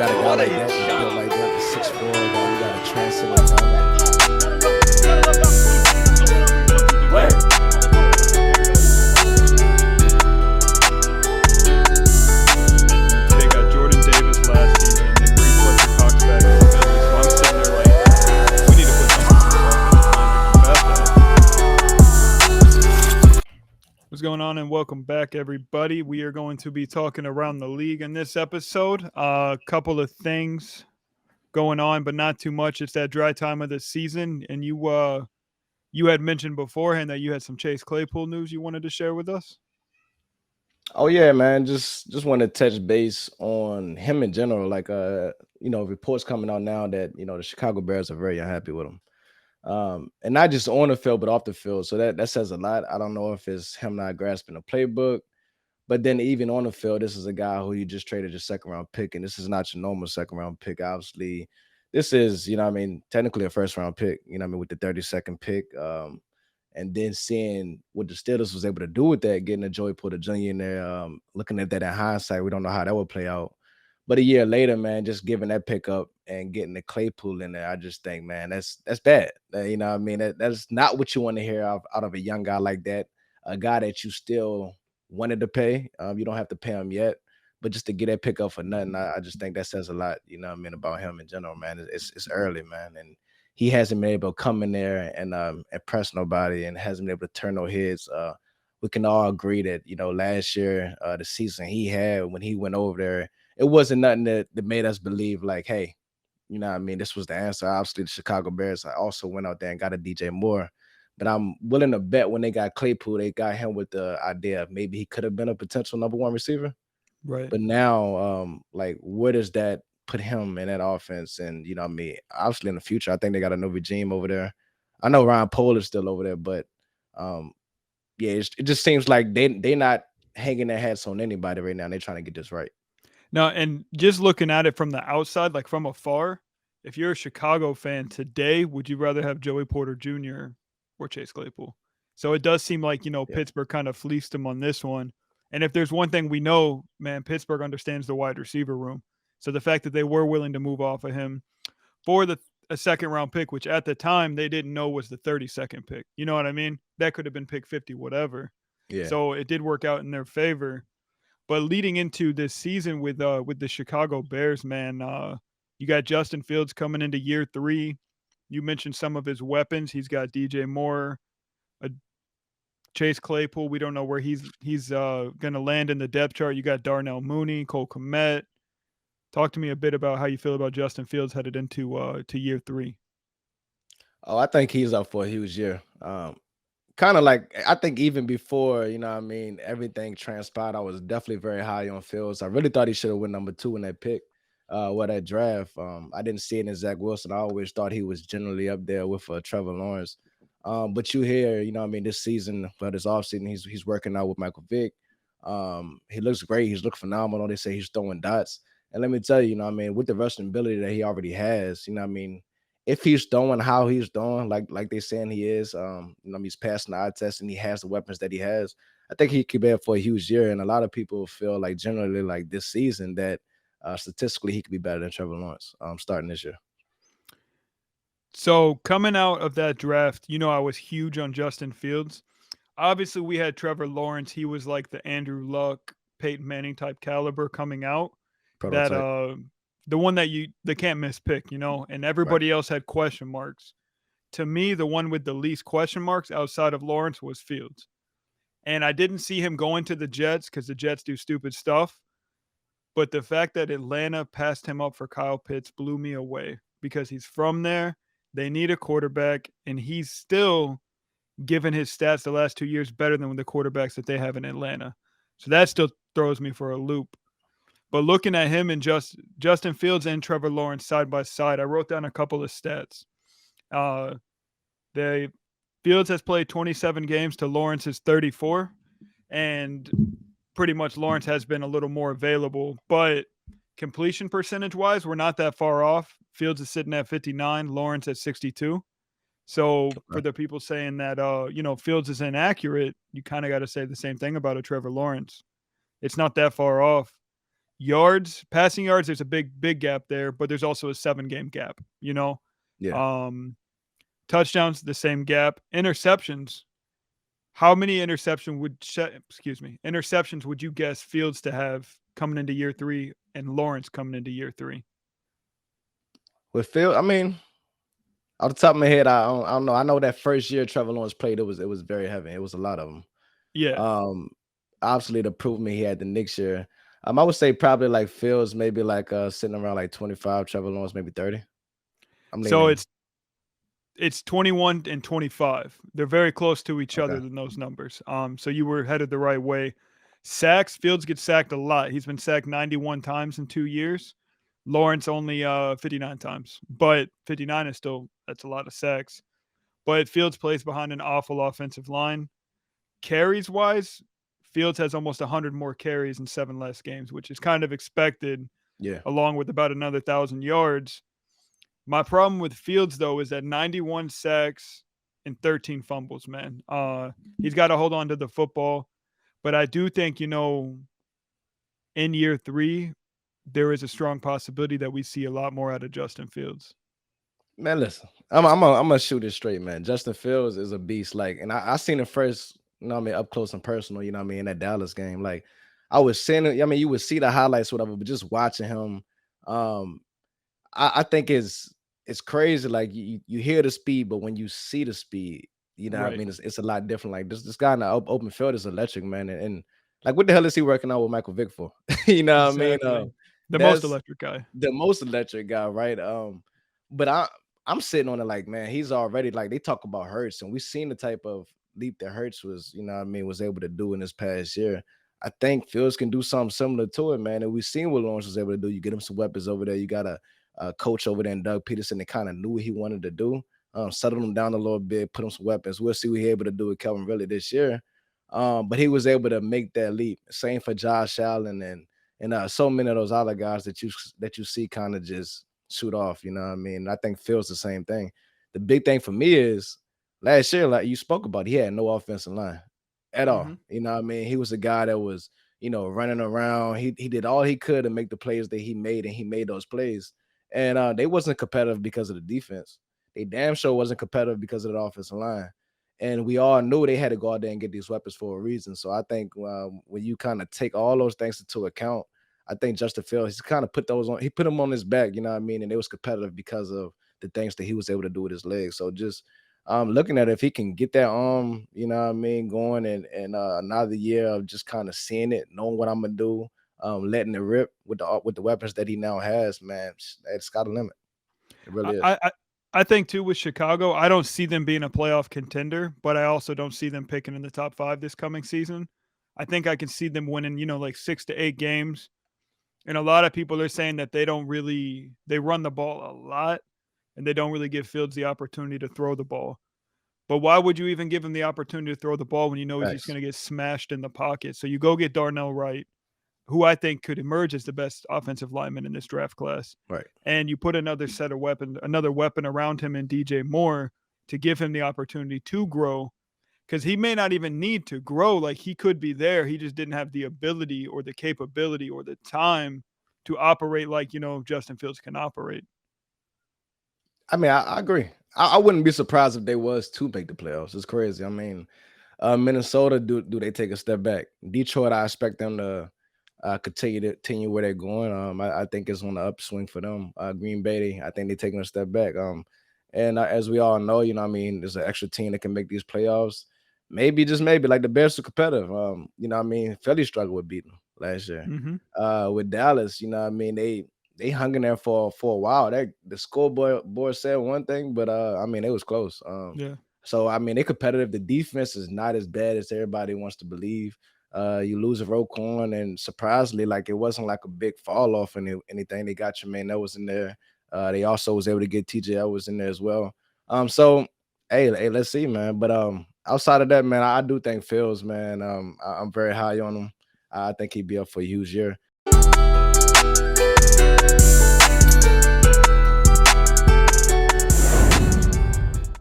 got a guy What a like that that's built shot. like that, the 6'4", that we got to transcend and all that. They got Jordan Davis last season. They bring Fletcher Cox back to the Phillies. So I'm sitting there like, we need to put something on this offensive line to combat that. What's going on, and welcome back, everybody. We are going to be talking around the league in this episode. A couple of things going on, but not too much. It's that dry time of the season, and you had mentioned beforehand that you had some Chase Claypool news you wanted to share with us. Oh yeah, man. Just want to touch base on him in general. Like reports coming out now that the Chicago Bears are very unhappy with him. And not just on the field, but off the field. So that says a lot. I don't know if it's him not grasping the playbook, but then even on the field, this is a guy who you just traded your second round pick, and this is not your normal second round pick. Obviously, this is technically a first round pick. With the 32nd pick. And then seeing what the Steelers was able to do with that, getting a Joey Porter Jr. in there, looking at that in hindsight, we don't know how that would play out. But a year later, man, just giving that pickup and getting the Claypool in there, I just think, man, that's bad. That's not what you want to hear out of a young guy like that, a guy that you still wanted to pay. You don't have to pay him yet, but just to get that pickup for nothing, I just think that says a lot, about him in general, man. It's early, man, and he hasn't been able to come in there and impress nobody, and hasn't been able to turn no heads. We can all agree that last year, the season he had when he went over there, it wasn't nothing that made us believe like, hey, this was the answer. Obviously, the Chicago Bears also went out there and got a DJ Moore, but I'm willing to bet when they got Claypool, they got him with the idea of maybe he could have been a potential number one receiver. Right. But now, like, where does that put him in that offense? And obviously in the future, I think they got a new regime over there. I know Ryan Pohl is still over there, but um, yeah, it just seems like they not hanging their hats on anybody right now. They're trying to get this right. Now, and just looking at it from the outside, like from afar, if you're a Chicago fan today, would you rather have Joey Porter Jr. or Chase Claypool? So it does seem like, Yeah, Pittsburgh kind of fleeced him on this one. And if there's one thing we know, man, Pittsburgh understands the wide receiver room. So the fact that they were willing to move off of him for a second round pick, which at the time they didn't know was the 32nd pick. You know what I mean? That could have been pick 50, whatever. yeah. So it did work out in their favor. But leading into this season with the Chicago Bears, man, you got Justin Fields coming into year 3. You mentioned some of his weapons. He's got DJ Moore, a Chase Claypool. We don't know where he's going to land in the depth chart. You got Darnell Mooney, Cole Kmet. Talk to me a bit about how you feel about Justin Fields headed into to year 3. Oh, I think he's up for a huge year. Kind of like, I think even before, everything transpired, I was definitely very high on Fields. I really thought he should have went number 2 in that pick, that draft. I didn't see it in Zach Wilson. I always thought he was generally up there with Trevor Lawrence. But you hear, this season, but this offseason, he's working out with Michael Vick. He looks great. He's looked phenomenal. They say he's throwing dots. And let me tell you, with the rushing ability that he already has, if he's throwing how he's throwing, like they saying he is, he's passing the eye test and he has the weapons that he has, I think he could be up for a huge year. And a lot of people feel like generally like this season that statistically he could be better than Trevor Lawrence starting this year. So coming out of that draft, I was huge on Justin Fields. Obviously, we had Trevor Lawrence. He was like the Andrew Luck, Peyton Manning type caliber coming out. That Prototype. the one that the can't miss pick, and Right. everybody else had question marks. To me, the one with the least question marks outside of Lawrence was Fields. And I didn't see him going to the Jets because the Jets do stupid stuff. But the fact that Atlanta passed him up for Kyle Pitts blew me away because he's from there. They need a quarterback, and he's still, given his stats the last 2 years, better than the quarterbacks that they have in Atlanta. So that still throws me for a loop. But looking at him and Justin Fields and Trevor Lawrence side by side, I wrote down a couple of stats. Uh, they Fields has played 27 games to Lawrence's 34, and pretty much Lawrence has been a little more available. But completion percentage wise, we're not that far off. Fields is sitting at 59, Lawrence at 62. So for the people saying that Fields is inaccurate, you kind of got to say the same thing about a Trevor Lawrence. It's not that far off. Yards, passing yards, there's a big gap there, but there's also a 7-game gap. Yeah. Um, touchdowns, the same gap. Interceptions, how many interceptions would you guess Fields to have coming into year 3 and Lawrence coming into year 3? With Phil, I mean, off the top of my head, I don't know. I know that first year Trevor Lawrence played, it was very heavy. It was a lot of them. Yeah. Um, Obviously the improvement he had the next year. I would say probably like Fields, maybe like sitting around like 25, Trevor Lawrence, maybe 30. I'm So leaning. it's 21 and 25. They're very close to each other Okay. in those numbers. So you were headed the right way. Sacks, Fields gets sacked a lot. He's been sacked 91 times in 2 years. Lawrence only 59 times. But 59 is still that's a lot of sacks. But Fields plays behind an awful offensive line. Carries wise, Fields has almost 100 more carries in 7 less games, which is kind of expected Yeah. along with about another 1,000 yards. My problem with Fields though is that 91 sacks and 13 fumbles, man. He's got to hold on to the football, but I do think in year 3 there is a strong possibility that we see a lot more out of Justin Fields. Man, listen, I'm gonna shoot it straight, man. Justin Fields is a beast. Like, and I seen him first, up close and personal, in that Dallas game. Like, I was seeing it, you would see the highlights, whatever, but just watching him, um, I think it's crazy. Like you hear the speed, but when you see the speed, Right. it's a lot different. Like this guy in the open field is electric, man. And like what the hell is he working out with Michael Vick for? you know what I mean? Exactly. The most That's electric guy. the most electric guy, right? But I'm sitting on it like, man, he's already like they talk about Hurts, and we've seen the type of leap that Hurts was, was able to do in this past year. I think Fields can do something similar to it, man. And we've seen what Lawrence was able to do. You get him some weapons over there. You got a coach over there, and Doug Peterson, that kind of knew what he wanted to do. Settled him down a little bit, put him some weapons. We'll see what he's able to do with Kelvin Ridley this year. But he was able to make that leap. Same for Josh Allen and so many of those other guys that you see kind of just shoot off. You know what I mean? I think Phil's the same thing. The big thing for me is last year, like you spoke about, he had no offensive line at all. Mm-hmm. You know what I mean? He was a guy that was, running around. He did all he could to make the plays that he made, and he made those plays. And they wasn't competitive because of the defense. They damn sure wasn't competitive because of the offensive line. And we all knew they had to go out there and get these weapons for a reason. So I think when you kind of take all those things into account, I think Justin Fields, he's kind of put those on. He put them on his back, you know what I mean? And it was competitive because of the things that he was able to do with his legs. So just looking at it, if he can get that arm, going and another year of just kind of seeing it, knowing what I'm gonna do, letting it rip with the weapons that he now has, man, it's got a limit. It I, really is. I I think too with Chicago, I don't see them being a playoff contender, but I also don't see them picking in the top 5 this coming season. I think I can see them winning, like 6 to 8 games. And a lot of people are saying that they run the ball a lot and they don't really give Fields the opportunity to throw the ball. But why would you even give him the opportunity to throw the ball when you know he's just Thanks. going to get smashed in the pocket? So you go get Darnell Wright, who I think could emerge as the best offensive lineman in this draft class. Right. And you put another weapon around him in DJ Moore to give him the opportunity to grow. Because he may not even need to grow. Like he could be there. He just didn't have the ability or the capability or the time to operate like, Justin Fields can operate. I mean, I agree. I wouldn't be surprised if they was to make the playoffs. It's crazy. I mean, Minnesota, do they take a step back? Detroit, I expect them to continue where they're going. I think it's on the upswing for them. Green Bay, I think they're taking a step back. And as we all know, there's an extra team that can make these playoffs. Maybe, just maybe, like the Bears are competitive. Philly struggled with beating them last year. Mm-hmm. With Dallas, they hung in there for a while. The board said one thing, but it was close. Yeah. So they competitive. The defense is not as bad as everybody wants to believe. You lose a Roquan, and surprisingly, like it wasn't like a big fall off in anything. They got your man that was in there. They also was able to get TJ Edwards in there as well. So hey, let's see, man. But outside of that, man, I do think Fields, man. I'm very high on him. I think he'd be up for a huge year.